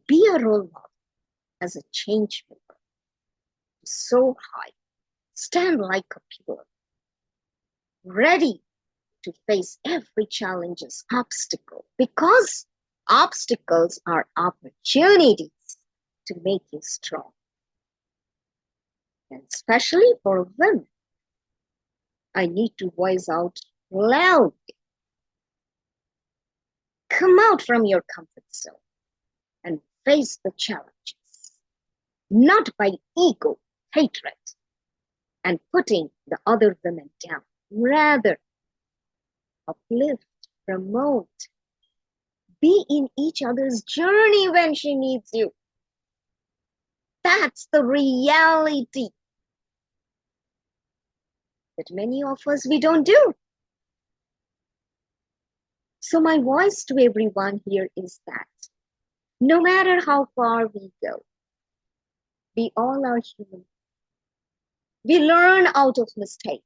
be a role model as a change maker. So high, stand like a pillar, ready to face every challenge's obstacle, because obstacles are opportunities to make you strong. And especially for women, I need to voice out loudly. Come out from your comfort zone and face the challenges, not by ego, hatred, and putting the other women down. Rather, uplift, promote, be in each other's journey when she needs you. That's the reality that many of us, we don't do. So my voice to everyone here is that no matter how far we go, we all are human. We learn out of mistakes.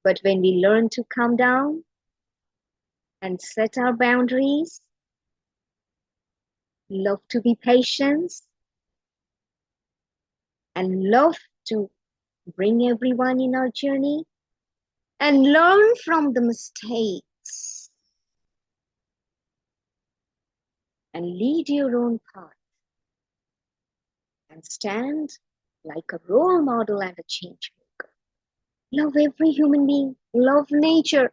But when we learn to calm down and set our boundaries, love to be patient, and love to bring everyone in our journey, and learn from the mistakes, and lead your own path, and stand like a role model and a change maker. Love every human being, love nature,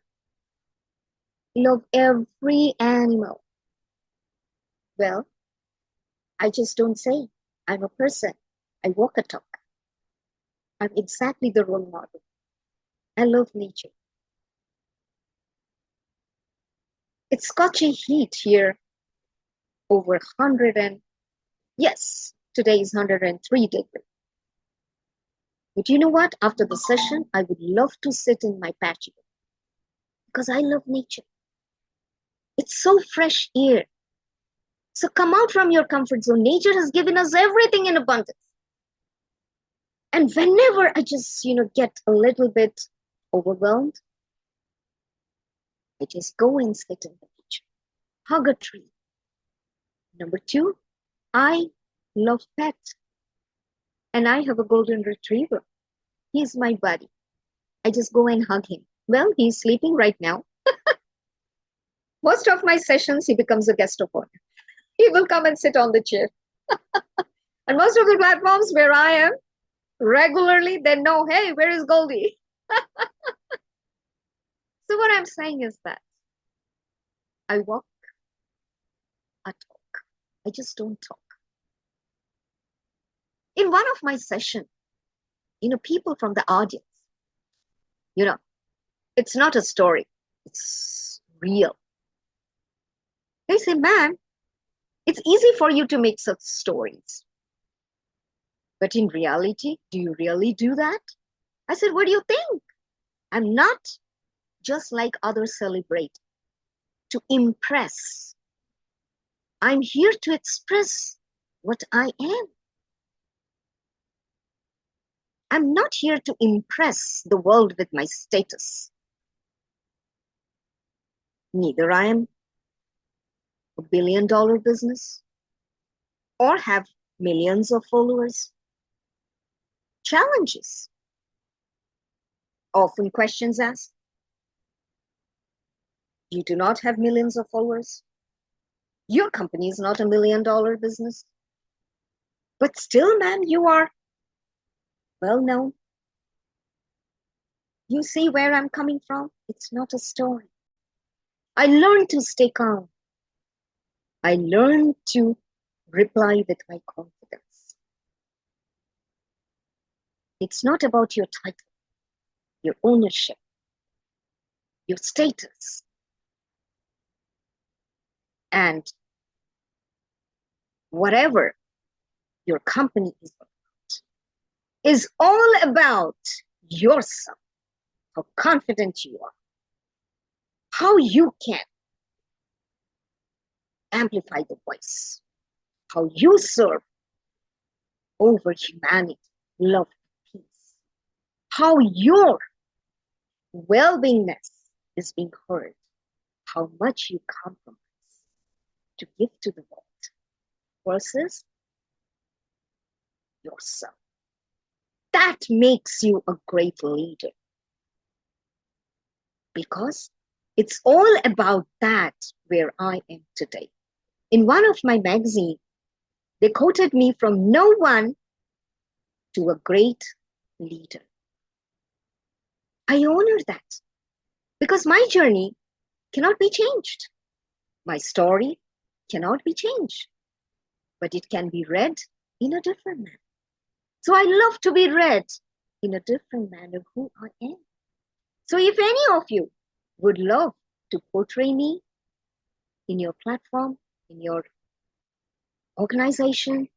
love every animal. Well, I just don't say I'm a person. I walk a talk. I'm exactly the role model. I love nature. It's scorching heat here, over 100 and, yes, today is 103 degrees. But you know what? After the session, I would love to sit in my patio because I love nature. It's so fresh air. So come out from your comfort zone. Nature has given us everything in abundance. And whenever I just, get a little bit overwhelmed, I just go and sit in the nature, hug a tree. Number two, I love pets. And I have a golden retriever. He's my buddy. I just go and hug him. Well, he's sleeping right now. Most of my sessions, he becomes a guest of honor. He will come and sit on the chair. And most of the platforms where I am, regularly, they know, hey, where is Goldie? So what I'm saying is that I walk, I talk. I just don't talk. In one of my sessions, people from the audience, it's not a story. It's real. They say, man, it's easy for you to make such stories. But in reality, do you really do that? I said, what do you think? I'm not just like others celebrate to impress. I'm here to express what I am. I'm not here to impress the world with my status. Neither I am a $1 billion business or have millions of followers. Challenges. Often questions asked. You do not have millions of followers. Your company is not a $1 million business. But still, man, you are well known. You see where I'm coming from? It's not a story. I learned to stay calm. I learned to reply with my confidence. It's not about your title, your ownership, your status. And whatever your company is all about yourself, how confident you are, how you can amplify the voice, how you serve over humanity, love, and peace, how your well-beingness is being heard, how much you compromise to give to the world. versus yourself. That makes you a great leader because it's all about that where I am today. In one of my magazines, they quoted me from no one to a great leader. I honor that because my journey cannot be changed. My story cannot be changed, but it can be read in a different manner. So I love to be read in a different manner who I am. So if any of you would love to portray me in your platform, in your organization,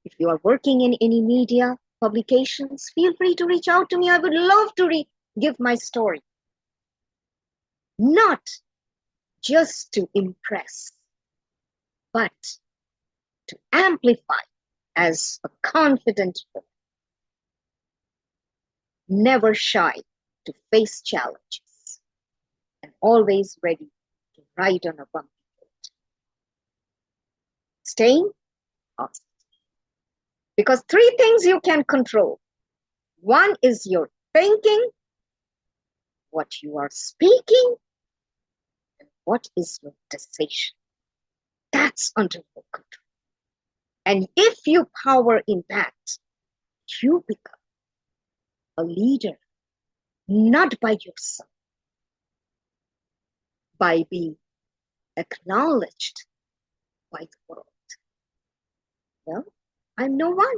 if you are working in any media publications, feel free to reach out to me. I would love to give my story. Not just to impress, but to amplify as a confident woman, never shy to face challenges, and always ready to ride on a bumpy road. Staying positive. Because three things you can control. One is your thinking, what you are speaking, and what is your decision. That's under your control. And if you power in that, you become a leader, not by yourself, by being acknowledged by the world. Well, I'm no one.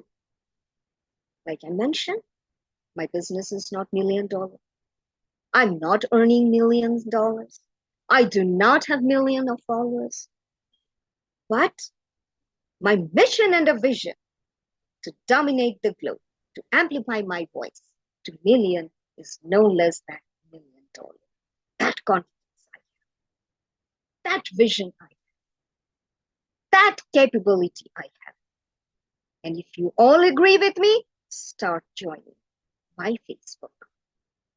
Like I mentioned, my business is not $1 million. I'm not earning millions of dollars. I do not have millions of followers. But my mission and a vision to dominate the globe, to amplify my voice to million is no less than $1 million. That confidence I have, that vision I have, that capability I have. And if you all agree with me, start joining my Facebook,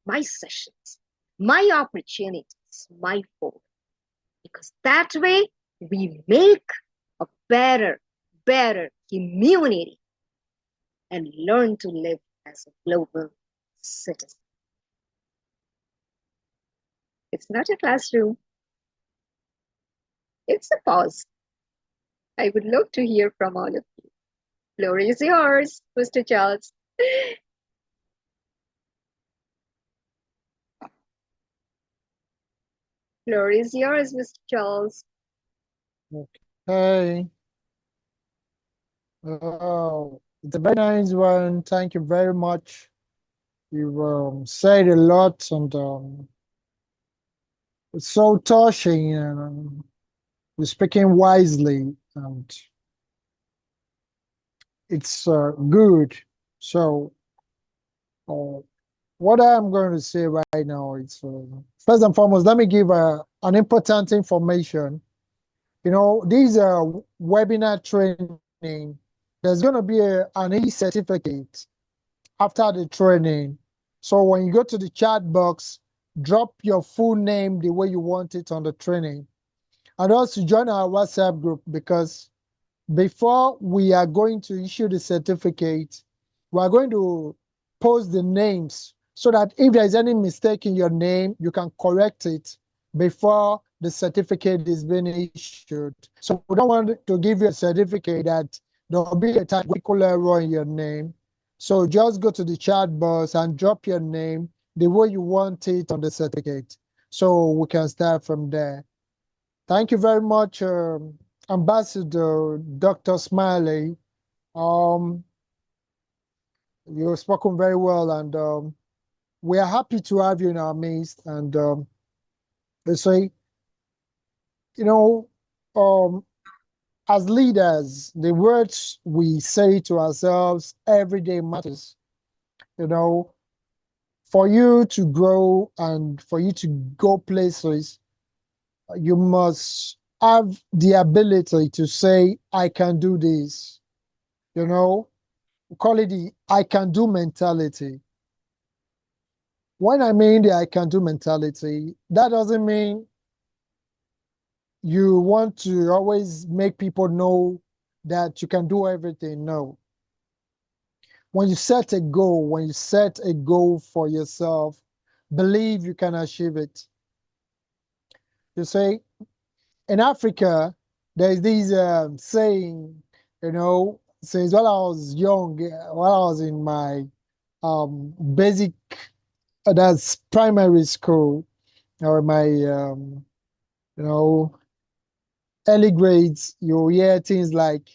my sessions, my opportunities, my forum. Because that way we make a better community and learn to live as a global citizen. It's not a classroom. It's a pause. I would love to hear from all of you. Floor is yours, Mr. Charles. Floor is yours, Mr. Charles. Okay. Oh, it's a very nice one. Thank you very much. You've said a lot, and it's so touching, and you're speaking wisely, and it's good. So, uh, what I'm going to say right now is first and foremost, let me give an important information. You know, these webinar training, there's going to be an e-certificate after the training. So when you go to the chat box, drop your full name the way you want it on the training. And also join our WhatsApp group, because before we are going to issue the certificate, we are going to post the names so that if there is any mistake in your name, you can correct it before the certificate is being issued. So we don't want to give you a certificate that there will be a typical error in your name. So just go to the chat box and drop your name the way you want it on the certificate, so we can start from there. Thank you very much, Ambassador Dr. Smiley. Um, you've spoken very well, and we are happy to have you in our midst. And they say, you know, um, as leaders, the words we say to ourselves every day matters. You know, for you to grow and for you to go places, you must have the ability to say, I can do this. You know, we call it the I can do mentality. When I mean the I can do mentality, that doesn't mean you want to always make people know that you can do everything. No. When you set a goal, when you set a goal for yourself, believe you can achieve it. You say, in Africa, there's this saying, since while I was young, while I was in my basic, that's primary school, or my, you know, early grades, you hear things like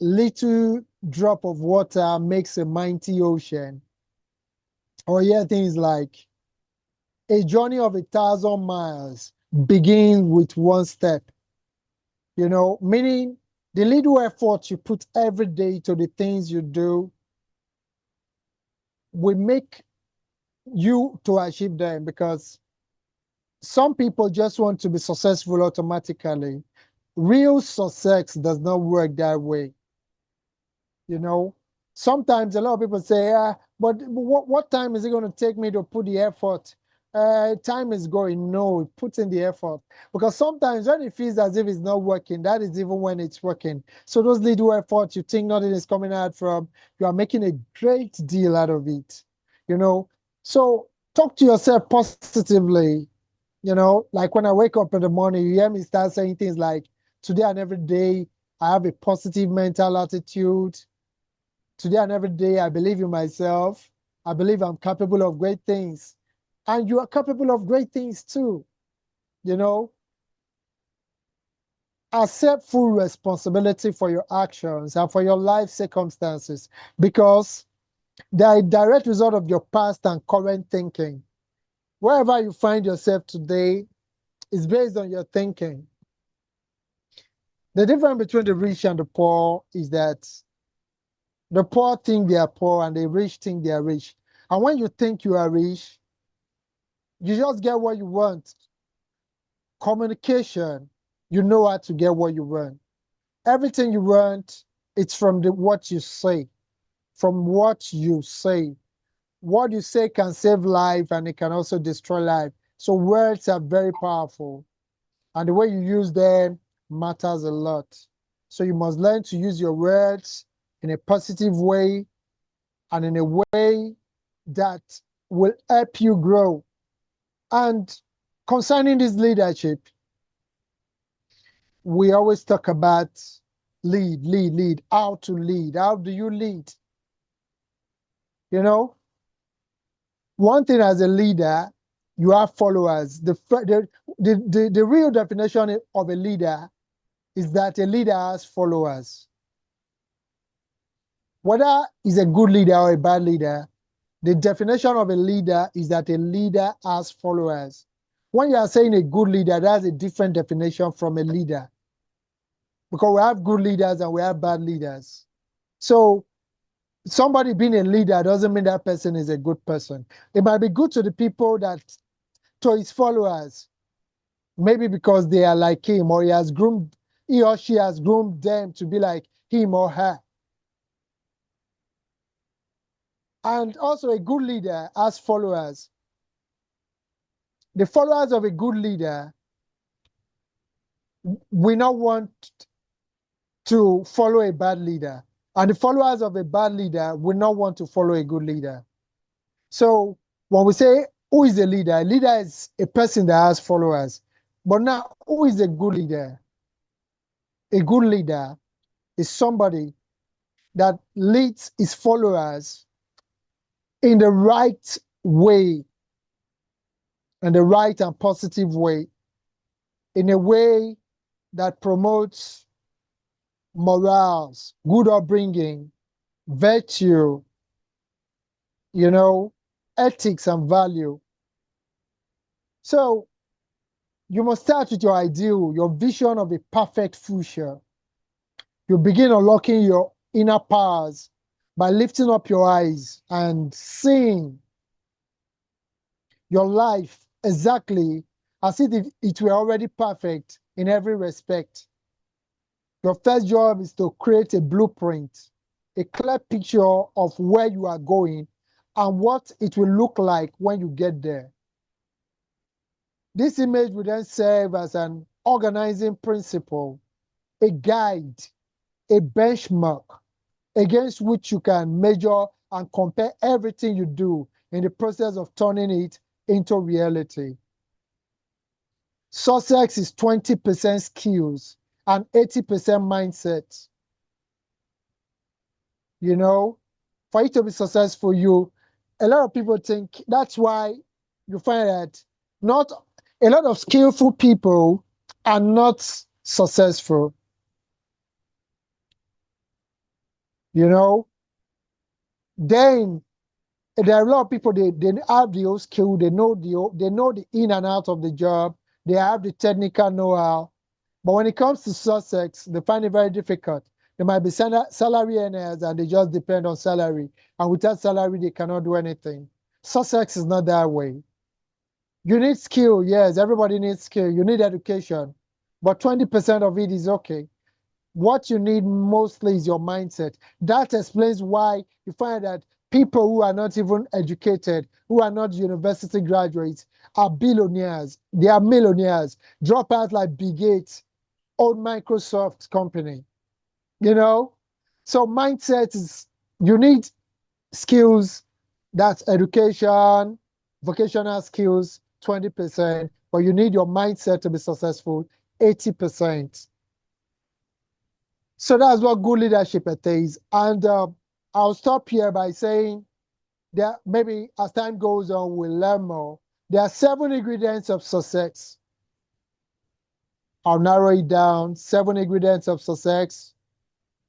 little drop of water makes a mighty ocean. Or hear things like a journey of 1,000 miles begins with one step. Meaning the little effort you put every day to the things you do will make you to achieve them, because some people just want to be successful automatically. Real success does not work that way. you know. Sometimes a lot of people say, but what time is it going to take me to put the effort? Time is going. No, put in the effort. Because sometimes when it feels as if it's not working, that is even when it's working. So those little efforts you think nothing is coming out from, you are making a great deal out of it. You know, so talk to yourself positively. Like when I wake up in the morning, you hear me start saying things like, today and every day, I have a positive mental attitude. Today and every day, I believe in myself. I believe I'm capable of great things. And you are capable of great things too. You know, accept full responsibility for your actions and for your life circumstances, because they are a direct result of your past and current thinking. Wherever you find yourself today is based on your thinking. The difference between the rich and the poor is that the poor think they are poor and the rich think they are rich. And when you think you are rich, you just get what you want. Communication, you know how to get what you want. Everything you want, it's from what you say. From what you say. What you say can save life and it can also destroy life. So words are very powerful. And the way you use them matters a lot. So you must learn to use your words in a positive way and in a way that will help you grow. And concerning this leadership, we always talk about lead, how to lead. How do you lead? You know, one thing as a leader, you have followers. The real definition of a leader is that a leader has followers. Whether he's a good leader or a bad leader, the definition of a leader is that a leader has followers. When you are saying a good leader, that's a different definition from a leader. Because we have good leaders and we have bad leaders. So somebody being a leader doesn't mean that person is a good person. It might be good to the people that, to his followers, maybe because they are like him, or he or she has groomed them to be like him or her. And also a good leader has followers. The followers of a good leader will not want to follow a bad leader. And the followers of a bad leader will not want to follow a good leader. So when we say who is a leader is a person that has followers. But now, who is a good leader? A good leader is somebody that leads his followers in the right way, in the right and positive way, in a way that promotes morals, good upbringing, virtue, ethics and value. So you must start with your ideal, your vision of a perfect future. You begin unlocking your inner powers by lifting up your eyes and seeing your life exactly as if it were already perfect in every respect. Your first job is to create a blueprint, a clear picture of where you are going and what it will look like when you get there. This image will then serve as an organizing principle, a guide a benchmark against which you can measure and compare everything you do in the process of turning it into reality. Success is 20% skills and 80% mindset. You know, for you to be successful, a lot of people think that's why you find that not a lot of skillful people are not successful. You know, then there are a lot of people they have the old skill, they know the in and out of the job, they have the technical know-how, but when it comes to success, they find it very difficult. They might be salary earners and they just depend on salary, and without salary they cannot do anything. Success is not that way. You need skill, yes, everybody needs skill. You need education, but 20% of it is okay. What you need mostly is your mindset. That explains why you find that people who are not even educated, who are not university graduates, are billionaires. They are millionaires. Drop out like Bill Gates, old Microsoft company. You know? So mindset is, you need skills, that's education, vocational skills, 20%, but you need your mindset to be successful, 80%. So that's what good leadership is. And I'll stop here by saying that maybe as time goes on, we'll learn more. There are 7 ingredients of success. I'll narrow it down. 7 ingredients of success.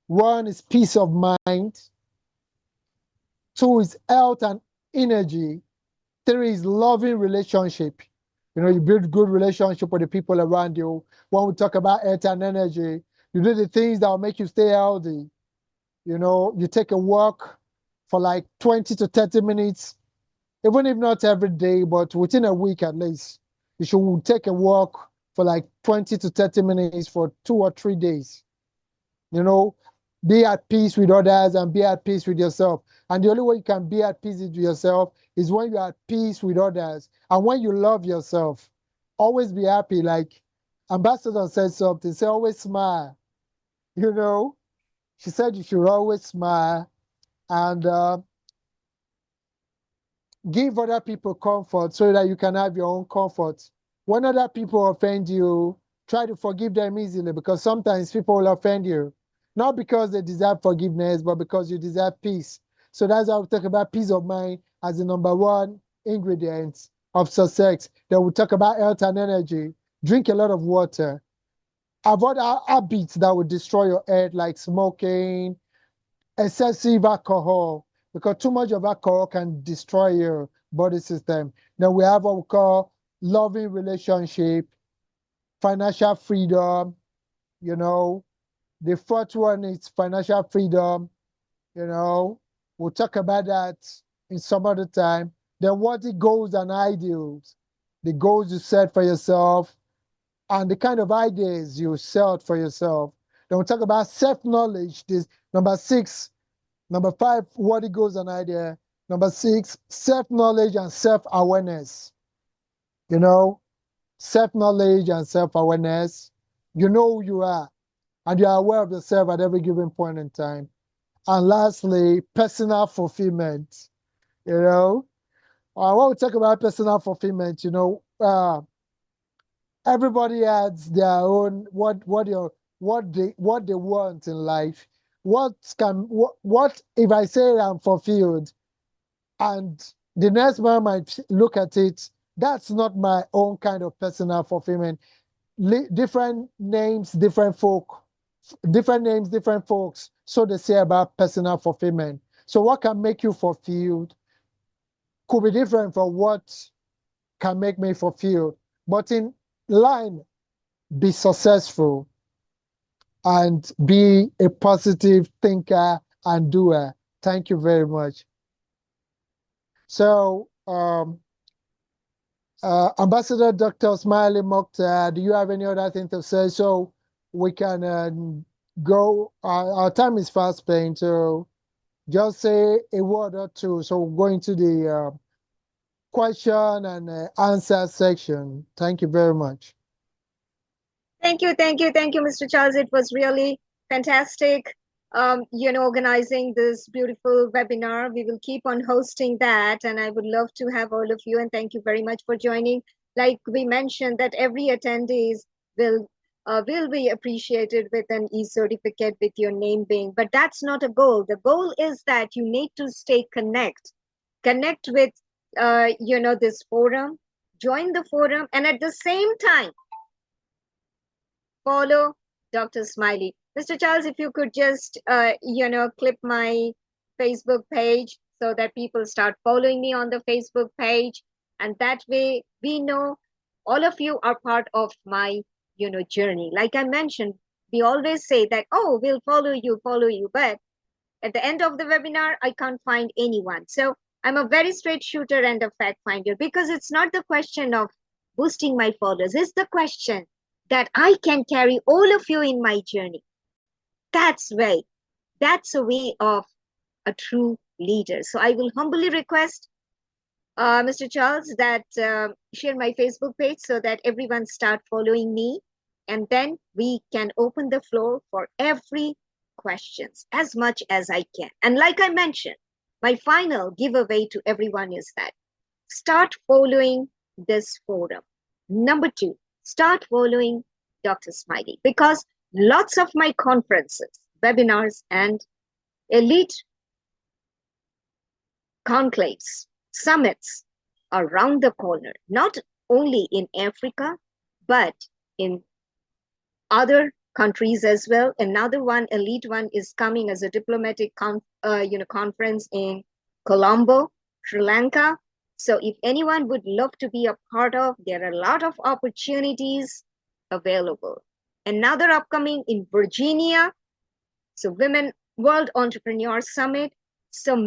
One is peace of mind. Two is health and energy. Three is loving relationship. You know, you build good relationship with the people around you. When we talk about health and energy, you do the things that will make you stay healthy. You know, you take a walk for like 20 to 30 minutes, even if not every day, but within a week at least. You should take a walk for like 20 to 30 minutes for 2 or 3 days. You know, be at peace with others and be at peace with yourself. And the only way you can be at peace with yourself is when you're at peace with others and when you love yourself. Always be happy. Like Ambassador said something, say always smile. You know, she said you should always smile and give other people comfort so that you can have your own comfort. When other people offend you, try to forgive them easily because sometimes people will offend you. Not because they deserve forgiveness, but because you deserve peace. So that's how we talk about peace of mind as the number one ingredient of success. Then we talk about health and energy. Drink a lot of water. Avoid habits that will destroy your health, like smoking, excessive alcohol, because too much of alcohol can destroy your body system. Then we have what we call loving relationship, financial freedom, you know. The fourth one is financial freedom, you know. We'll talk about that in some other time. Then what the goals and ideals, the goals you set for yourself, and the kind of ideas you set for yourself. Then we'll talk about self-knowledge, this number 6. Number 5, what it goes an idea. Number 6, self-knowledge and self-awareness. You know, self-knowledge and self-awareness. You know who you are, and you are aware of yourself at every given point in time. And lastly, personal fulfillment. You know, when we talk about personal fulfillment, you know, everybody has their own what they want in life. What if I say I'm fulfilled? And the next man might look at it, that's not my own kind of personal fulfillment. Different names, different names, different folks. So they say about personal fulfillment. So what can make you fulfilled could be different from what can make me fulfilled. But in line, be successful and be a positive thinker and doer. Thank you very much. So, Ambassador Dr. Smily Mukta, do you have any other thing to say? So we can go, our time is fast spent, so just say a word or two. So we'll go into the question and answer section. Thank you very much. Thank you, Mr. Charles. It was really fantastic, organizing this beautiful webinar. We will keep on hosting that, and I would love to have all of you. And thank you very much for joining. Like we mentioned, that every attendees will will be appreciated with an e-certificate with your name being. But that's not a goal. The goal is that you need to stay connect with this forum, join the forum, and at the same time follow Dr. Smily. Mr. Charles, if you could just, clip my Facebook page so that people start following me on the Facebook page. And that way we know all of you are part of my, journey. Like I mentioned, we always say that, oh, we'll follow you. But at the end of the webinar, I can't find anyone. So I'm a very straight shooter and a fact finder, because it's not the question of boosting my followers. It's the question that I can carry all of you in my journey. That's a way of a true leader. So I will humbly request Mr. Charles that share my Facebook page so that everyone start following me, and then we can open the floor for every questions as much as I can. And like I mentioned, my final giveaway to everyone is that start following this forum. Number 2, start following Dr. Smiley, because lots of my conferences, webinars, and elite conclaves, summits around the corner, not only in Africa, but in other countries as well. Another one, elite one, is coming as a diplomatic conference in Colombo, Sri Lanka. So if anyone would love to be a part of, there are a lot of opportunities available. Another upcoming in Virginia, so Women World Entrepreneur Summit. So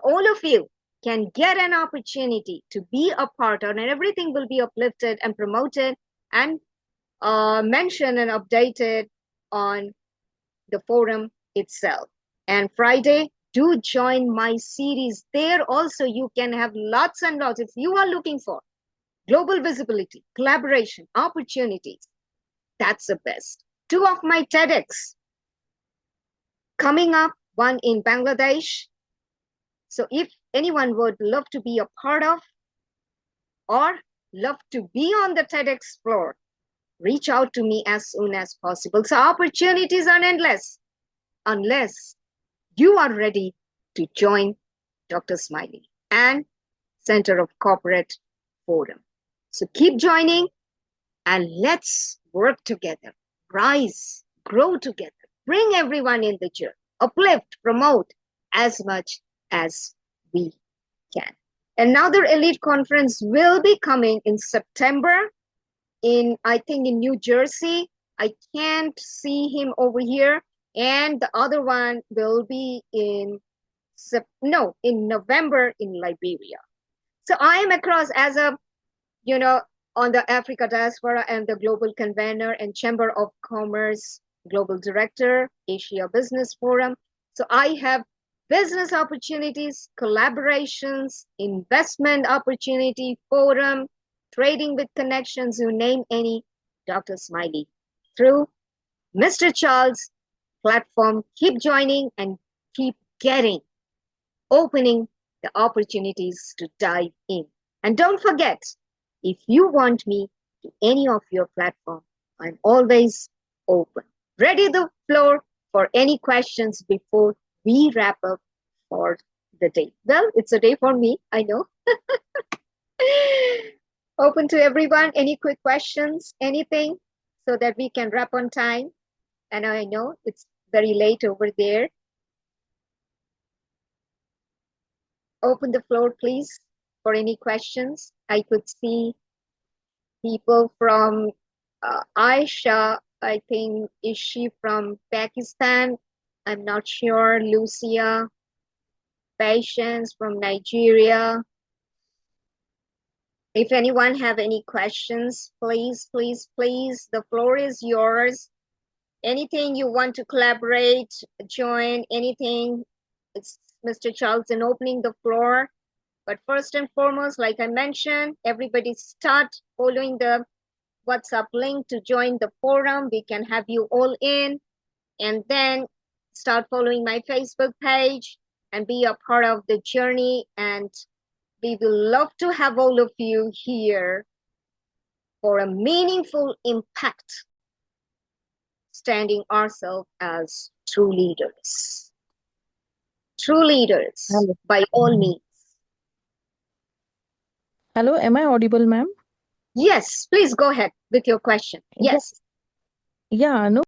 all of you can get an opportunity to be a part of, and everything will be uplifted and promoted and mentioned and updated on the forum itself. And Friday, do join my series. There also you can have lots and lots. If you are looking for global visibility, collaboration, opportunities, that's the best. 2 of my TEDx coming up, one in Bangladesh. So if anyone would love to be a part of or love to be on the TEDx floor, reach out to me as soon as possible. So opportunities are endless unless you are ready to join Dr. Smiley and Center of Corporate Forum. So keep joining and let's work together, rise, grow together, bring everyone in the journey, uplift, promote as much as we can. Another elite conference will be coming in September I think in New Jersey. I can't see him over here. And the other one will be in November in Liberia. So I am across as a, on the Africa diaspora and the global convener and Chamber of Commerce global director, Asia Business Forum. So I have business opportunities, collaborations, investment opportunity, forum, trading with connections, you name any, Dr. Smiley. Through Mr. Charles' platform, keep joining and keep opening the opportunities to dive in. And don't forget, if you want me to any of your platform, I'm always open. Ready the floor for any questions before we wrap up for the day. Well, it's a day for me, I know. Open to everyone. Any quick questions, anything, so that we can wrap on time. And I know it's very late over there. Open the floor, please, for any questions. I could see people from Aisha, I think, is she from Pakistan? I'm not sure. Lucia, Patience from Nigeria. If anyone have any questions, please, please, please, the floor is yours. Anything you want to collaborate, join, anything, it's Mr. Charles in opening the floor. But first and foremost, like I mentioned, everybody start following the WhatsApp link to join the forum. We can have you all in. and then start following my Facebook page and be a part of the journey. And we will love to have all of you here for a meaningful impact, standing ourselves as true leaders. True leaders, Hello. by all means. Hello, am I audible, ma'am? Yes, please go ahead with your question. Yeah, Yes. yeah, no,